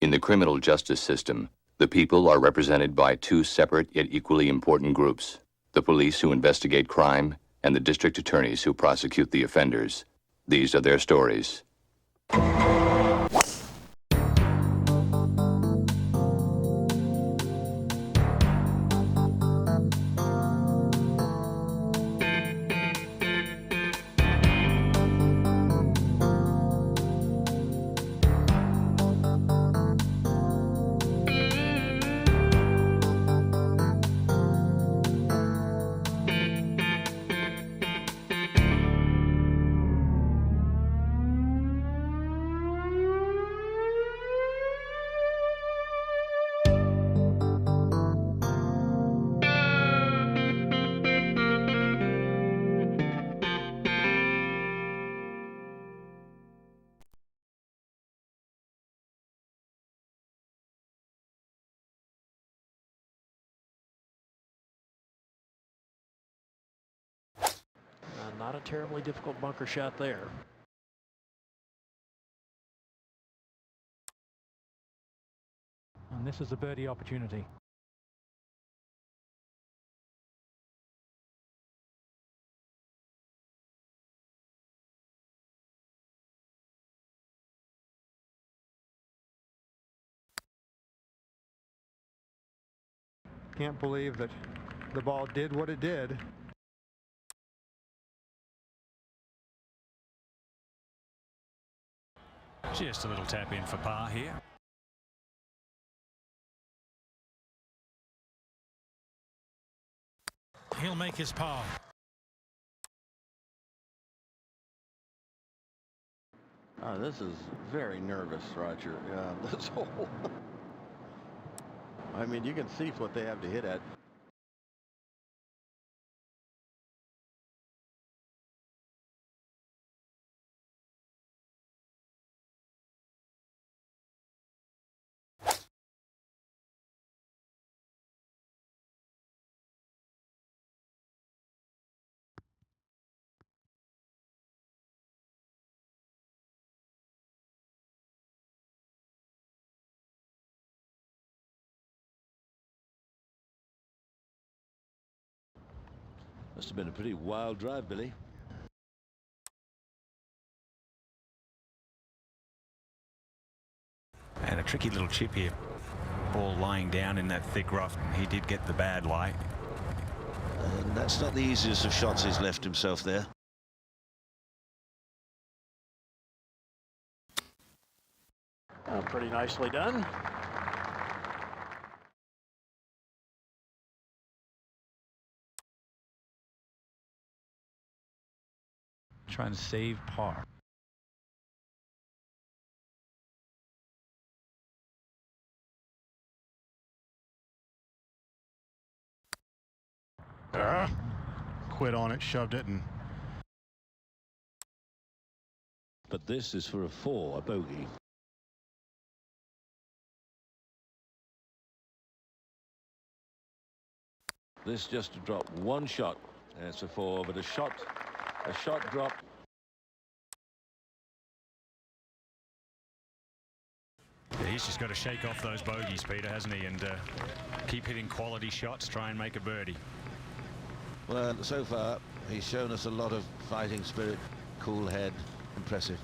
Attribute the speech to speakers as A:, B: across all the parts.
A: In the criminal justice system, the people are represented by two separate yet equally important groups: the police who investigate crime and the district attorneys who prosecute the offenders. These are their stories.
B: Not a terribly difficult bunker shot there.
C: And this is a birdie opportunity.
D: Can't believe that the ball did what it did.
E: Just a little tap in for par here. He'll make his par.
F: This is very nervous, Roger. This hole. I mean, you can see what they have to hit at.
G: Must have been a pretty wild drive, Billy.
E: And a tricky little chip here. Ball lying down in that thick rough. He did get the bad lie.
G: And that's not the easiest of shots he's left himself there.
B: Pretty nicely done.
C: Trying to save par.
H: Quit on it, shoved it, and
G: But this is for a 4, a bogey. This just to drop one shot. It's a 4, but a shot drop.
E: Yeah, he's just got to shake off those bogeys, Peter, hasn't he? And keep hitting quality shots, try and make a birdie.
G: Well, so far, he's shown us a lot of fighting spirit, cool head, impressive.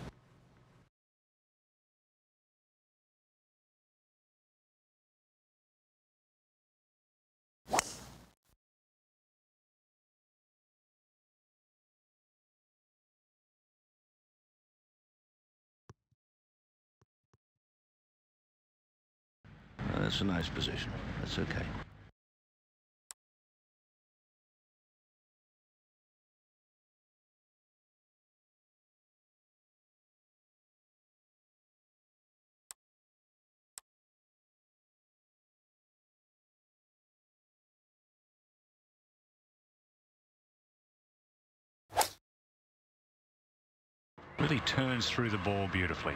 G: That's a nice position. That's okay.
E: Really turns through the ball beautifully.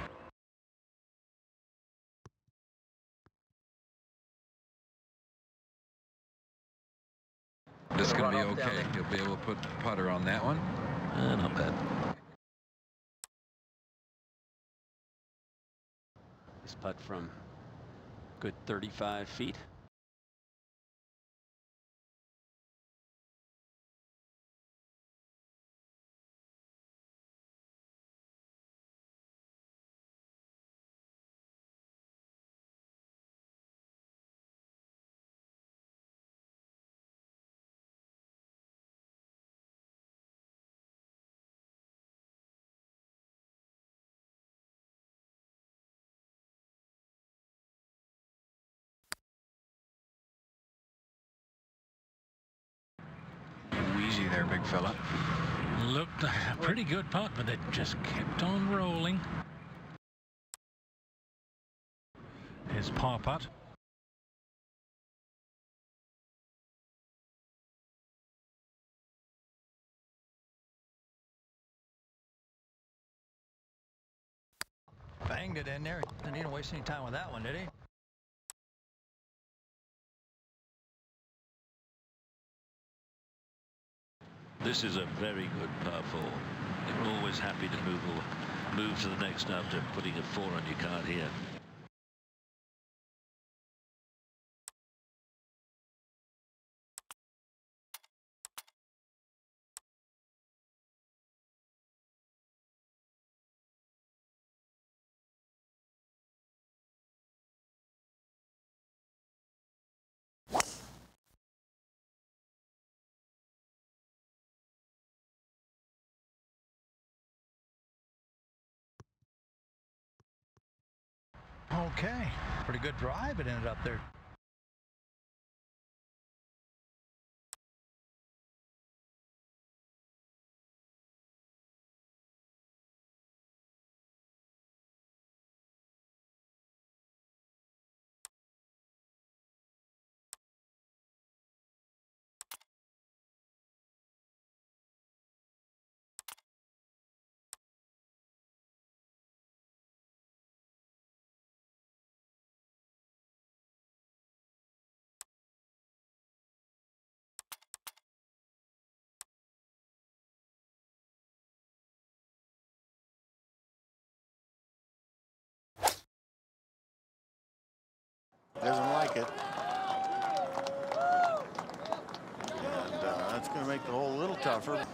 I: It's going to be okay. He'll be able to put the putter on that one.
G: Not bad.
J: This putt from
B: Good 35 feet.
I: Easy there, big fella.
C: Looked a pretty good putt, but it just kept on rolling. His par putt.
J: Banged it in there. Didn't need to waste any time with that one, did he?
K: This is a very good par 4. You're always happy to move to the next after putting a 4 on your card here.
J: Okay. Pretty good drive. It ended up there.
F: Doesn't like it. And that's going to make the hole a little tougher.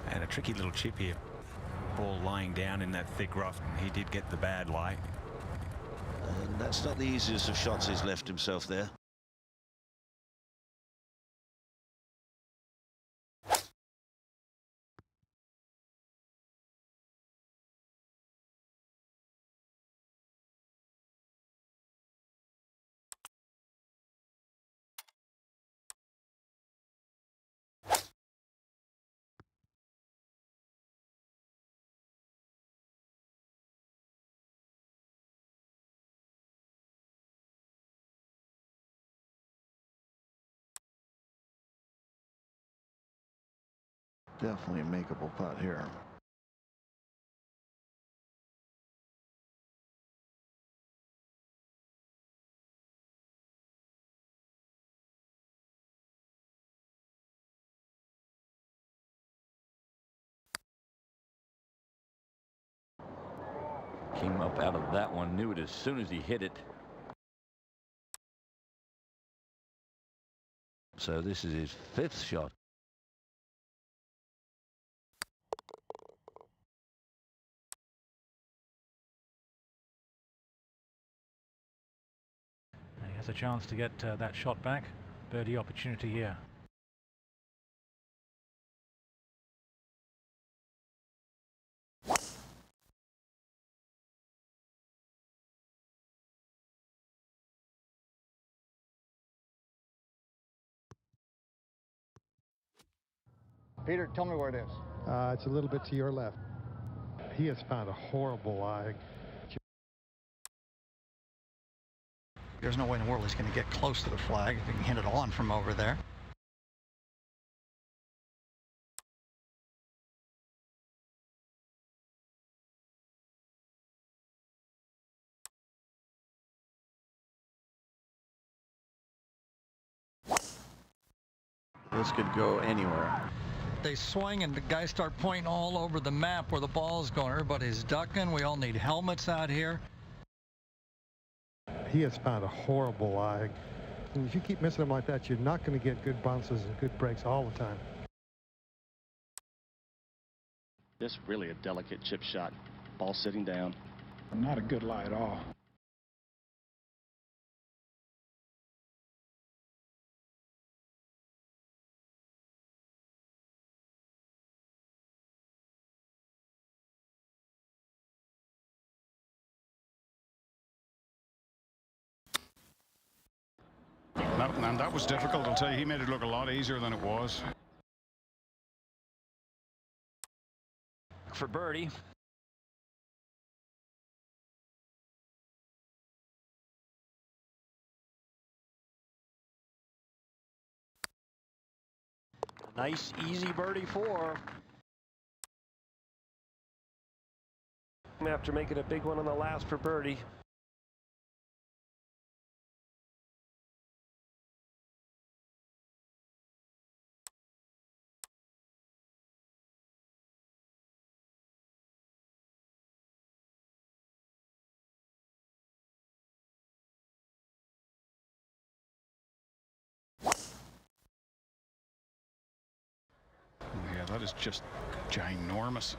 E: And a tricky little chip here. Ball lying down in that thick rough. He did get the bad lie.
G: And that's not the easiest of shots he's left himself there.
F: Definitely a makeable putt here.
K: Came up out of that one, knew it as soon as he hit it. So this is his 5th shot.
C: He has a chance to get that shot back. Birdie opportunity here.
D: Peter, tell me where it is. It's a little bit to your left. He has found a horrible lie.
J: There's no way in the world he's going to get close to the flag if he can hit it on from over there.
F: This could go anywhere.
J: they swing and the guys start pointing all over the map where the ball's going. Everybody's ducking. We all need helmets out here.
D: He has found a horrible lie. And if you keep missing them like that, you're not going to get good bounces and good breaks all the time.
L: This really a delicate chip shot. Ball sitting down.
M: Not a good lie at all.
H: And that was difficult. I'll tell you, he made it look a lot easier than it was.
B: For birdie. Nice, easy birdie for.
N: After making a big one on the last for birdie.
H: Yeah, that is just ginormous.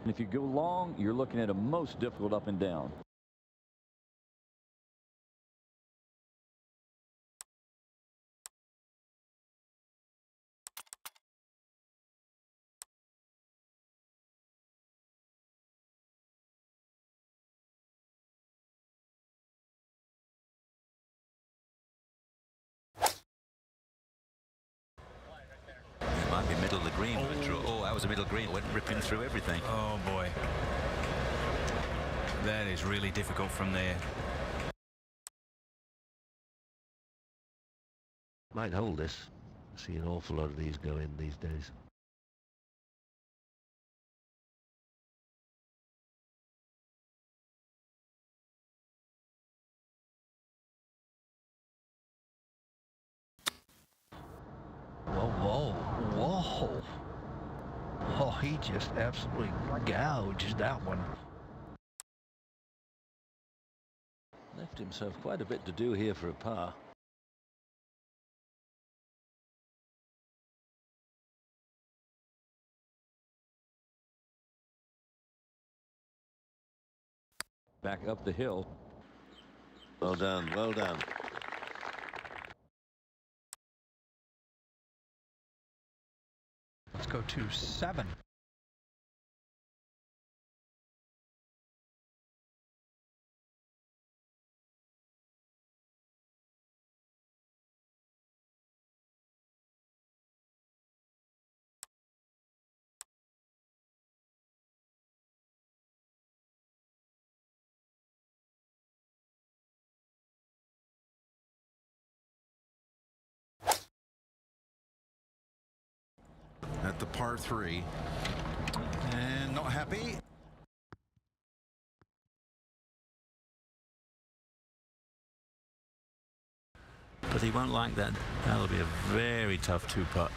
O: And if you go long, you're looking at a most difficult up and down.
P: Might be middle of the green. Oh, that was a middle green. Went ripping through everything.
E: Oh boy, that is really difficult from there.
G: Might hold this. I see an awful lot of these go in these days.
J: Whoa, whoa, whoa. Oh, he just absolutely gouged that one.
K: Left himself quite a bit to do here for a par. Back up the hill.
G: Well done, well done.
J: Let's go to 7.
Q: At the par 3. And not happy.
P: But he won't like that. That'll be a very tough 2-putt.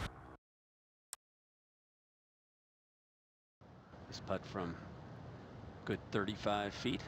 K: This putt from good 35 feet.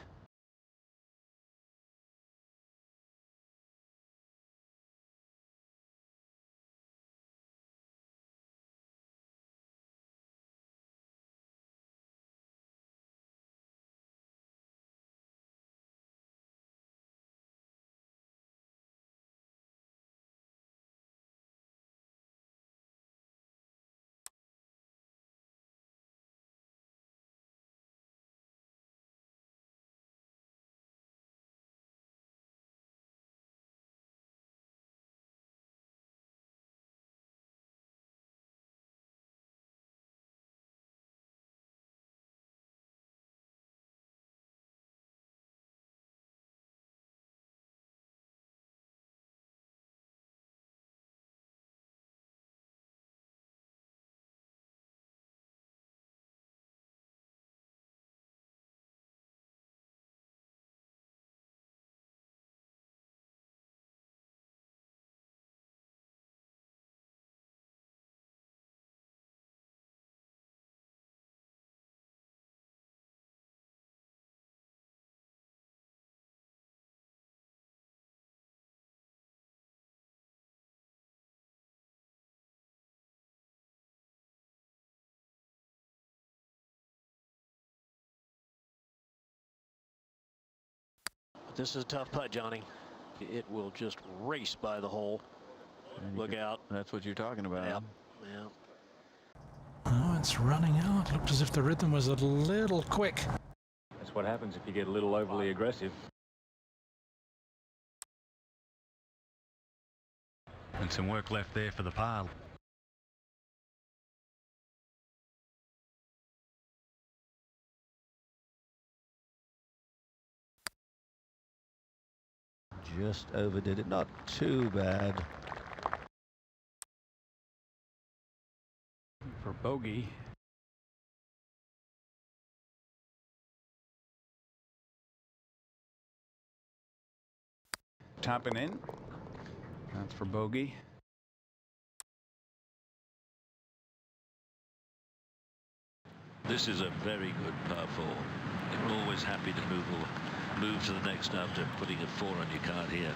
L: This is a tough putt, Johnny. It will just race by the hole. Look out.
F: That's what you're talking about.
L: Yep. Yeah.
C: Oh, it's running out. Looked as if the rhythm was a little quick.
O: That's what happens if you get a little overly aggressive.
E: And some work left there for the par.
G: Just overdid it. Not too bad.
M: For bogey. Tapping in. That's for bogey.
K: This is a very good par 4. You're always happy to move to the next after putting a 4 on your card here.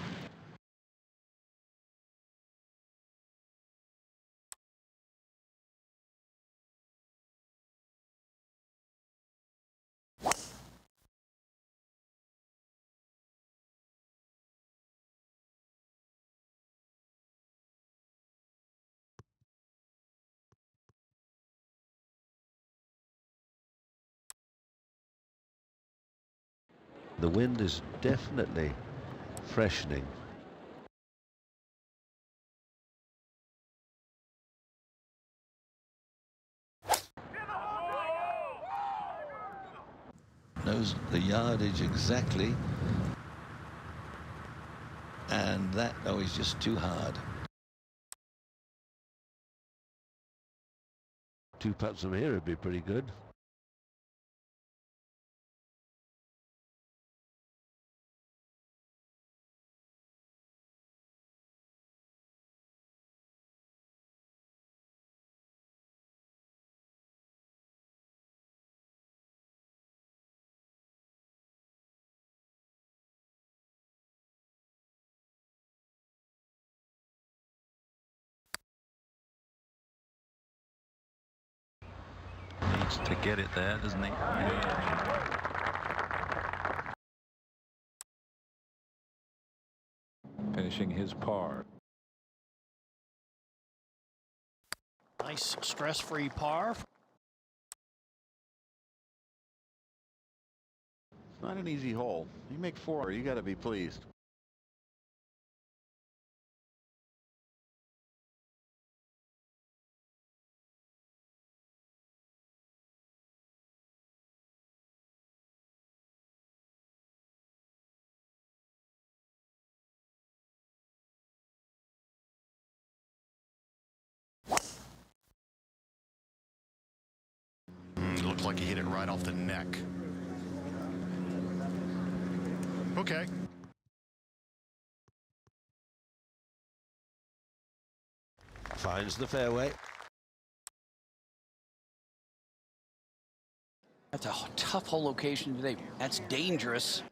G: The wind is definitely freshening. Knows the yardage exactly. And that, oh, he's just too hard. 2 putts from here would be pretty good.
F: Needs to get it there, doesn't he?
O: Finishing his par.
B: Nice stress-free par.
F: It's not an easy hole. You make 4, you got to be pleased.
Q: Looks like he hit it right off the neck. Okay.
G: Finds the fairway.
R: That's a tough hole location today. That's dangerous.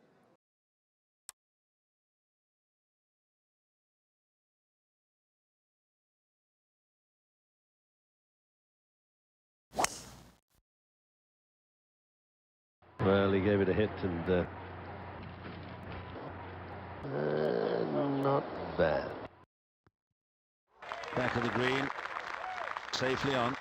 G: Well, he gave it a hit and not bad.
F: Back of the green. Safely on.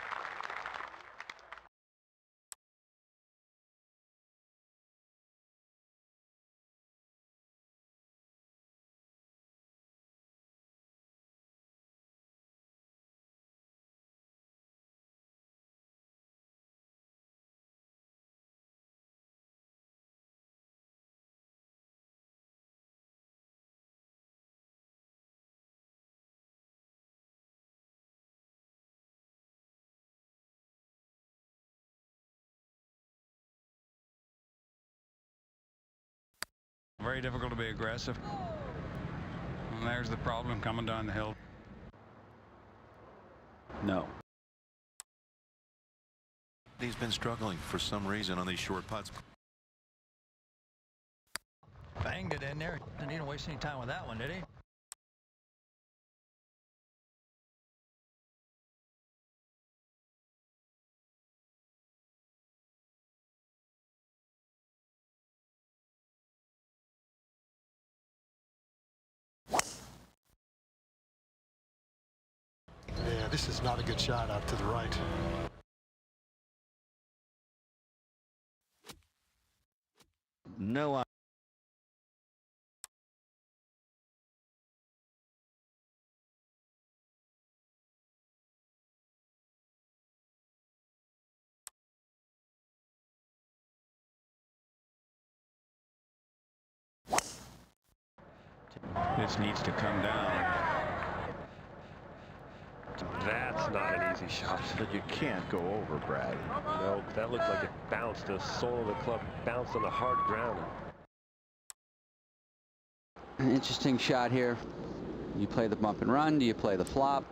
M: Very difficult to be aggressive. And there's the problem coming down the hill.
F: No.
Q: He's been struggling for some reason on these short putts.
J: Banged it in there. Didn't need to waste any time with that one, did he?
D: This is not a good shot out to the right.
G: No.
M: This needs to come down.
N: That's not an easy shot.
F: But you can't go over, Brad.
N: No, that looked like it bounced. The sole of the club bounced on the hard ground.
R: An interesting shot here. You play the bump and run. Do you play the flop?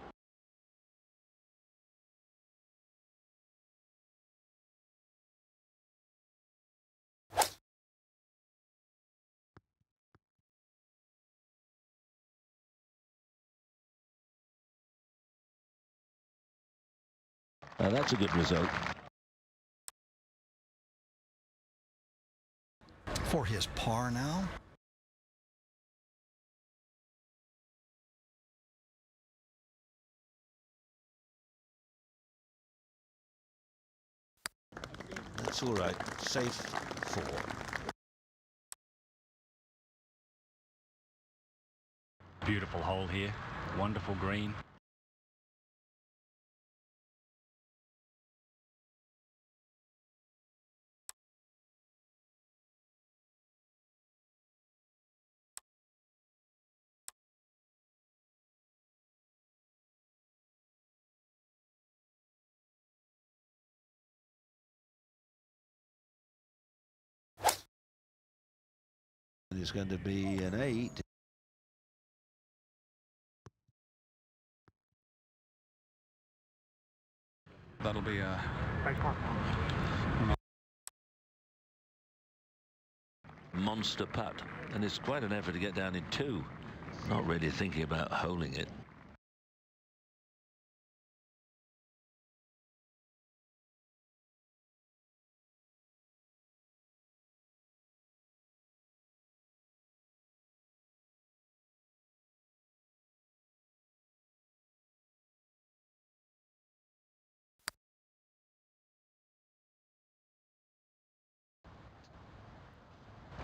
K: That's a good result.
Q: For his par now.
G: That's all right. Safe 4.
E: Beautiful hole here. Wonderful green.
G: It's going to be an 8.
M: That'll be a
K: monster putt, and it's quite an effort to get down in 2. Not really thinking about holding it.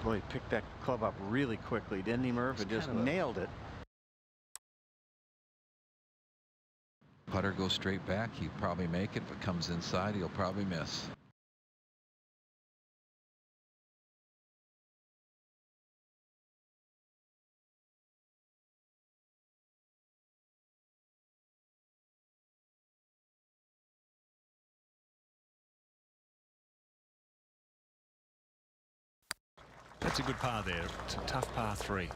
F: Boy, he picked that club up really quickly, didn't he, Murph? And just nailed it.
I: Putter goes straight back. He'll probably make it. If it comes inside, he'll probably miss.
E: That's a good par there. It's a tough par 3.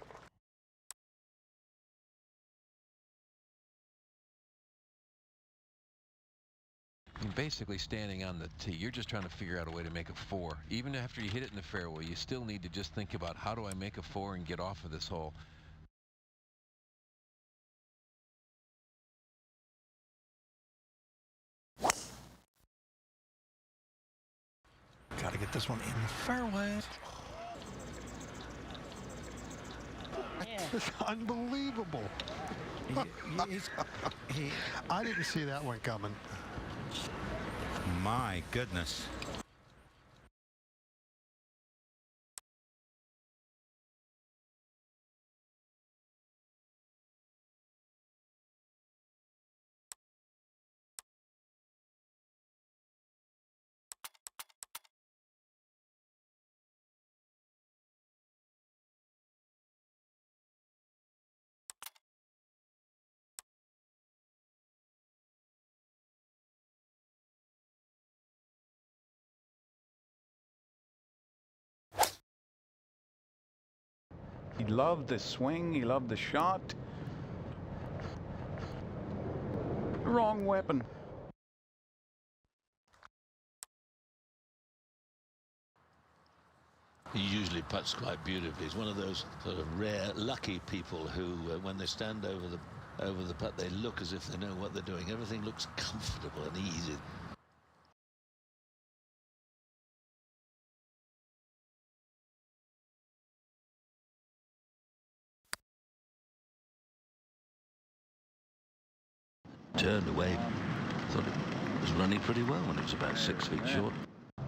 I: You're basically standing on the tee. You're just trying to figure out a way to make a 4. Even after you hit it in the fairway, you still need to just think about, how do I make a 4 and get off of this hole?
Q: Got to get this one in the fairway.
D: It's unbelievable. I didn't see that one coming.
Q: My goodness.
H: He loved the swing. He loved the shot. Wrong weapon.
G: He usually putts quite beautifully. He's one of those sort of rare, lucky people who, when they stand over the putt, they look as if they know what they're doing. Everything looks comfortable and easy.
K: turned away. Thought it was running pretty well when it was about 6 feet short.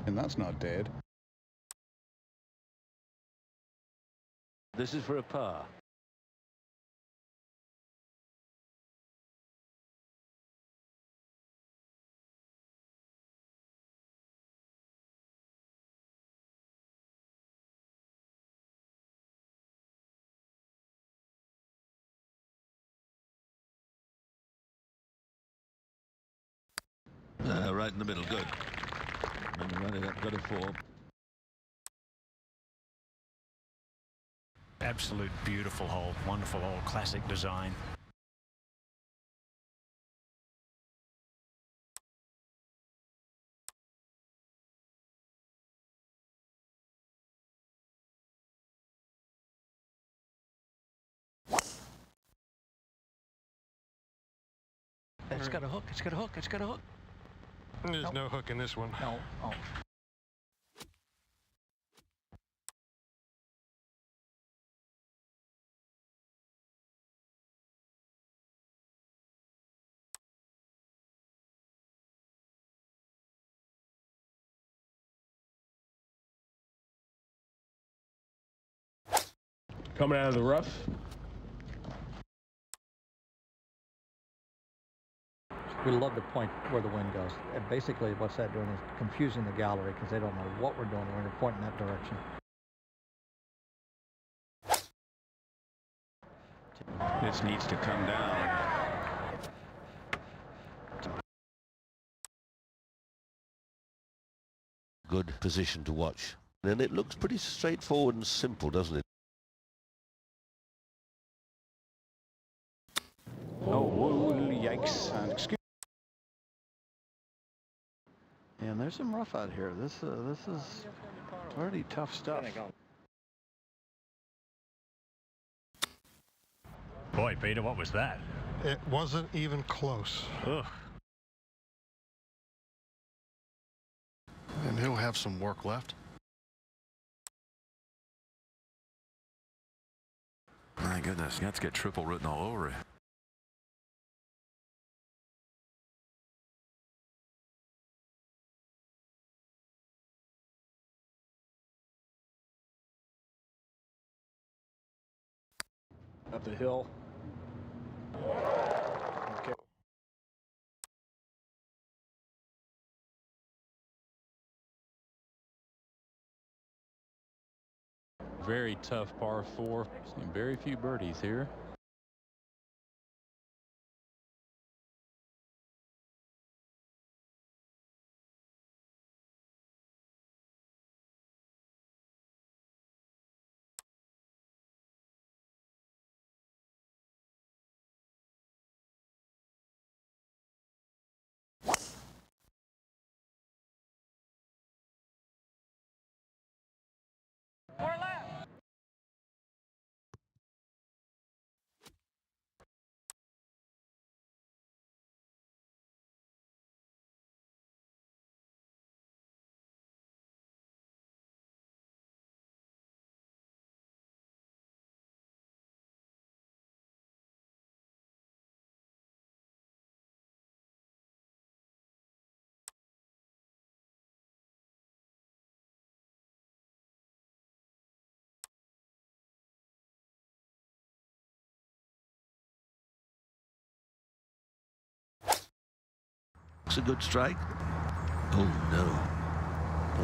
H: And that's not dead.
L: This is for a par.
K: Right in the middle, good. And run it up, got a 4.
E: Absolute beautiful hole, wonderful hole, classic design.
L: It's got a hook, it's got a hook, it's got a hook.
M: There's no hook in this one.
J: No. Oh.
N: Coming out of the rough.
J: We love the point where the wind goes. And basically, what's that doing is confusing the gallery because they don't know what we're doing when we're pointing that direction.
M: This needs to come down.
G: Good position to watch. And it looks pretty straightforward and simple, doesn't it?
H: Oh, yikes. Excuse.
F: And there's some rough out here. This is pretty tough stuff.
E: Boy, Peter, what was that?
D: It wasn't even close.
E: Ugh.
Q: And he'll have some work left.
I: My goodness, you have to get triple written all over it.
L: Up the hill. Okay.
O: Very tough par 4. Seen very few birdies here.
G: It's a good strike. Oh no,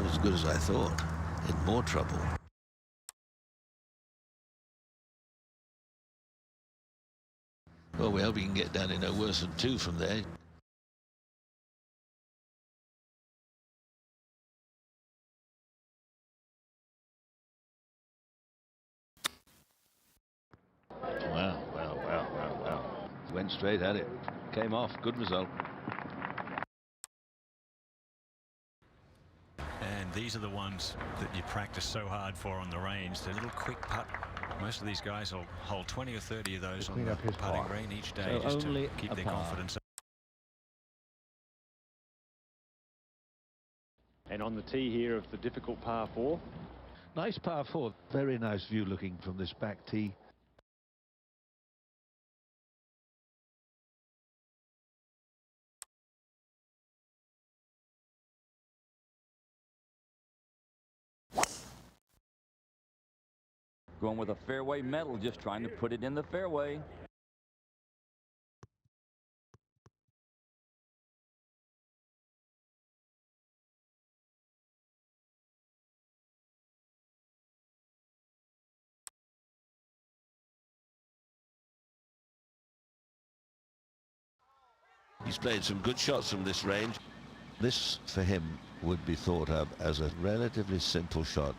G: not as good as I thought. In more trouble. Well, we hope he can get down in no worse than 2 from there. Wow. Went straight at it. Came off. Good result.
E: And these are the ones that you practice so hard for on the range. The little quick putt. Most of these guys will hold 20 or 30 of those on the putting green each day just to keep their confidence up.
N: And on the tee here of the difficult par 4.
G: Nice par 4. Very nice view looking from this back tee.
O: Going with a fairway metal, just trying to put it in the fairway.
G: He's played some good shots from this range. This, for him, would be thought of as a relatively simple shot.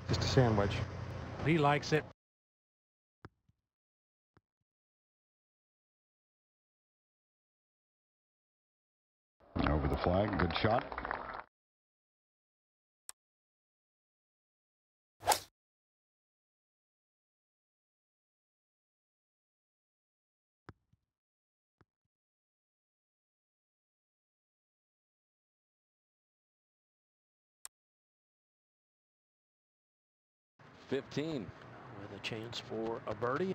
J: Just a sandwich.
C: He likes it.
H: Over the flag, good shot.
L: .15 with a chance for a birdie.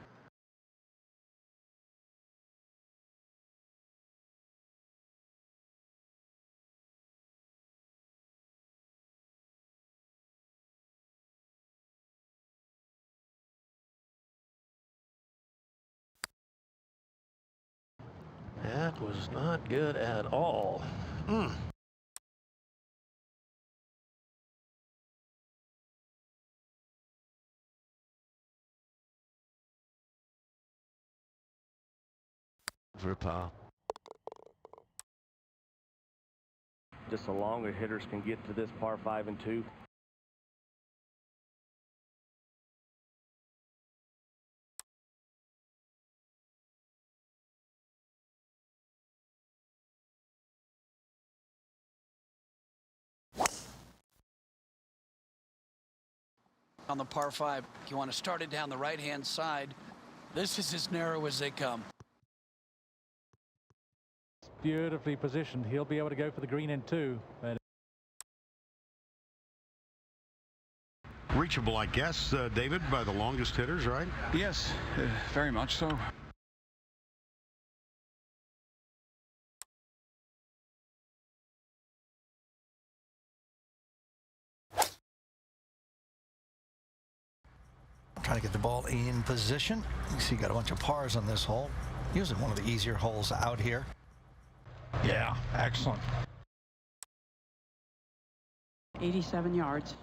L: That was not good at all.
N: For a par. Just the longer hitters can get to this par 5 and 2.
S: On the par 5, you want to start it down the right-hand side. This is as narrow as they come.
C: Beautifully positioned. He'll be able to go for the green in 2. But
H: Reachable, I guess, David, by the longest hitters, right?
M: Yes, very much so.
Q: Trying to get the ball in position. You see, got a bunch of pars on this hole. Usually one of the easier holes out here.
C: yeah, excellent.
T: 87 yards.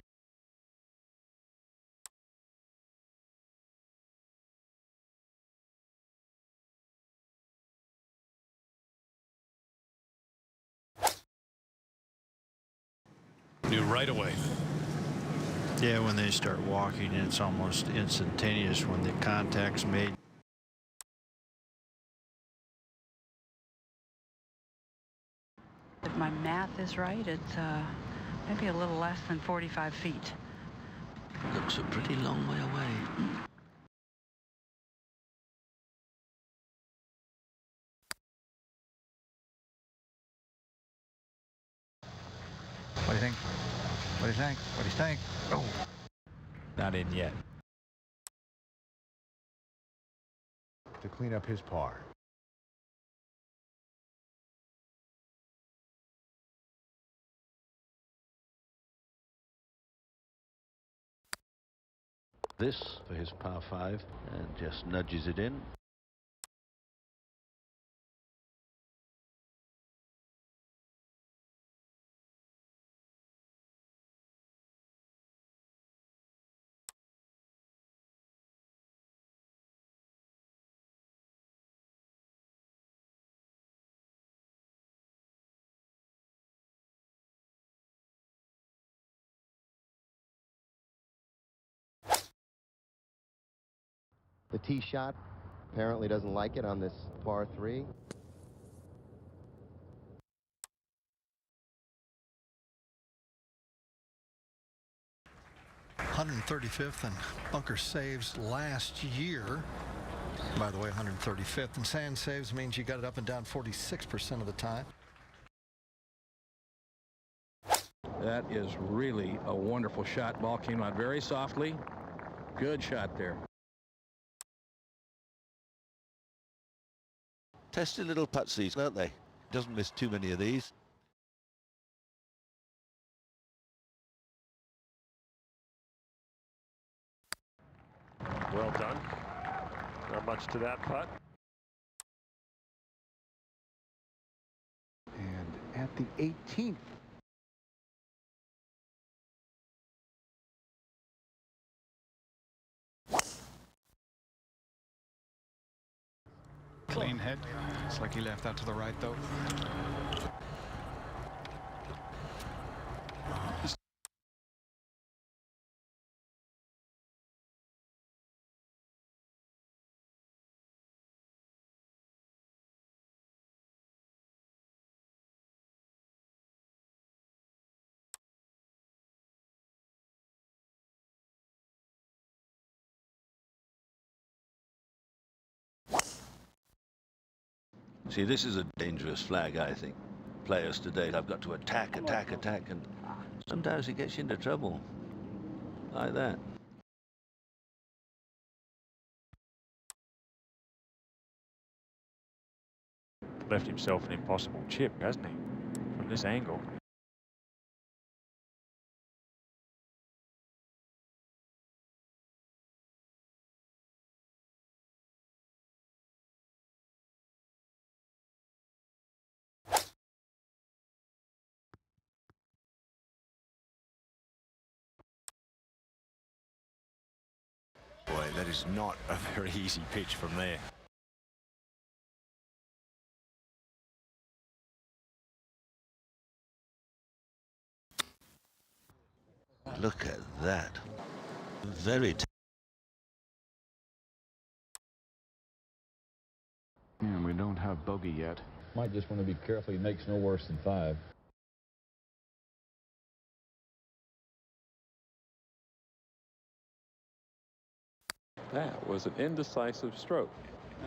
U: Knew right away.
V: Yeah, when they start walking, it's almost instantaneous when the contact's made.
T: If my math is right, it's maybe a little less than 45 feet.
G: Looks a pretty long way away.
Q: What do you think? What do you think? What do you think? Oh.
C: Not in yet.
D: To clean up his par.
G: This for his par 5 and just nudges it in.
W: The tee shot apparently doesn't like it on this par 3.
Q: .135th in bunker saves last year. By the way, 135th in sand saves means you got it up and down 46% of the time.
A: That is really a wonderful shot. Ball came out very softly. Good shot there.
G: Testy little putsies, aren't they? Doesn't miss too many of these.
N: Well done. Not much to that putt.
B: And at the 18th.
H: Clean hit. It's like he left that to the right, though.
K: See, this is a dangerous flag, I think. Players today have got to attack, and sometimes it gets you into trouble. Like that.
N: Left himself an impossible chip, hasn't he? From this angle.
E: Boy, that is not a very easy pitch from there.
G: Look at that. Very.
H: And we don't have bogey yet.
O: Might just want to be careful he makes no worse than 5.
P: That was an indecisive stroke.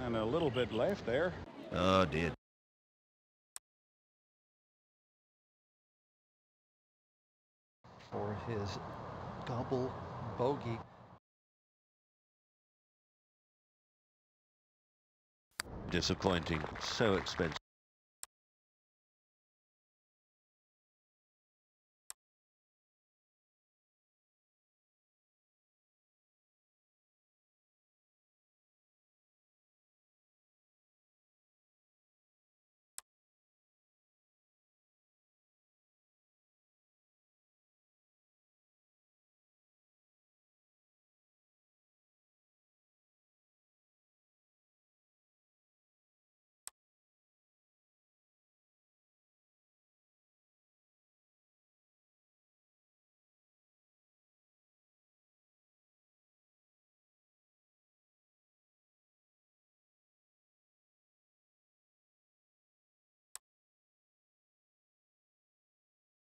H: And a little bit left there.
G: Oh, dear.
J: For his double bogey.
K: Disappointing. So expensive.